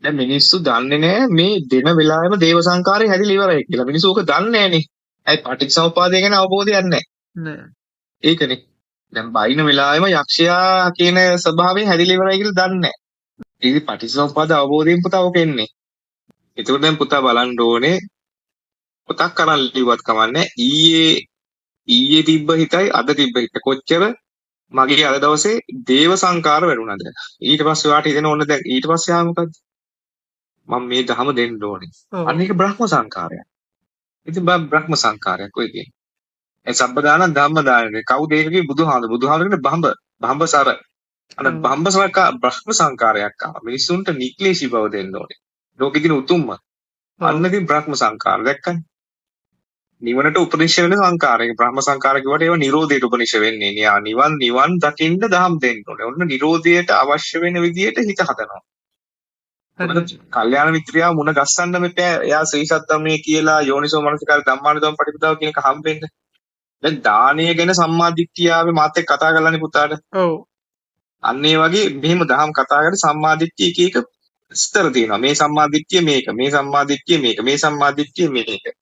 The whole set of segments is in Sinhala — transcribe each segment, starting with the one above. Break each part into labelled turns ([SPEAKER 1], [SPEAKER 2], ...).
[SPEAKER 1] දැන් මිනිස්සු දන්නේ නැහැ මේ දෙන වෙලාවෙම දේව සංකාරය හැදිලා ඉවරයි කියලා. මිනිස්සු ඕක දන්නේ නැහනේ. ඇයි පටිච්චසමුප්පාදය ගැන අවබෝධයක් නැහැ.
[SPEAKER 2] නෑ.
[SPEAKER 1] ඒකනේ. දැන් බයින වෙලාවෙම යක්ෂයා කියන ස්වභාවයෙන් හැදිලා ඉවරයි කියලා දන්නේ නැහැ. ඉතින් පටිච්චසමුප්පාද අවබෝධයෙන් පුතා ඔක එන්නේ. ඒකට දැන් පුතා බලන්න ඕනේ පොතක් කරන් ලිව්වත් කමන්නේ ඊයේ තිබ්බ හිතයි අද තිබ්බ හිත කොච්චර මගේ අද දවසේ දේව සංකාර වැඩුණාද ඊට පස්සේ ඔයාට හිතෙන ඕන දැන් ඊට පස්සේ ආ මොකද්ද මම මේ ධම දෙන්න ඕනේ අන්න ඒක බ්‍රහ්ම සංකාරයක් ඉතින් බ්‍රහ්ම සංකාරයක් ඔය කියන්නේ ඒ සබ්බදාන ධම්ම දානනේ කවුද ඒකේ බුදුහාමුදුරනේ බඹසර අන්න බඹසරක බ්‍රහ්ම සංකාරයක් ආවා මිනිසුන්ට නික්ලේශී බව දෙන්න ඕනේ ලෝකෙ දින උතුම්ම අන්න ඉතින් බ්‍රහ්ම සංකාර දැක්කනේ නිවනට උපනිෂ වෙන සංකාරය බ්‍රහ්ම සංකාර කිව්වට ඒවා නිරෝධයට උපනිෂ වෙන්නේ න්යා නිවන් දකින්න දහම් දෙන්න ඕනේ. ඔන්න නිරෝධයට අවශ්‍ය වෙන විදියට හිත හදනවා. කල්යාණ මිත්‍රයා මුණ ගස්සන්න මෙපෑ එයා ශ්‍රී සත්තමයේ කියලා යෝනිසෝ මනසිකාර ධම්මානුධම්ම පටිපදාව කියන එක හම්බෙන්න. දැන් දානීය ගැන සම්මාදිට්ඨියාවේ මාත් එක්ක කතා කරලානේ පුතාට.
[SPEAKER 2] ඔව්. අන්න
[SPEAKER 1] ඒ වගේ මෙහෙම දහම් කතා කරලා සම්මාදිට්ඨිය එක එක ස්තර තියෙනවා. මේ සම්මාදිට්ඨිය මේක, මේ සම්මාදිට්ඨිය මේක, මේ සම්මාදිට්ඨිය මේක.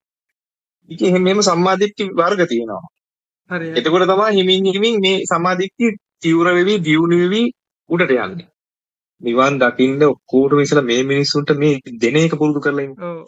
[SPEAKER 1] ඉතින් එහෙම සම්මාදිට්ඨි වර්ග තියෙනවා.
[SPEAKER 2] හරි.
[SPEAKER 1] එතකොට තමයි හිමින් මේ සම්මාදිට්ඨිය තීව්‍ර වෙවි, දියුණු වෙවි උඩට යන්නේ. නිවන් දකින්න ඔක්කොටම ඉස්සලා මේ මිනිස්සුන්ට මේ දෙන එක පුරුදු කරලා ඉන්න.
[SPEAKER 2] ඔව්.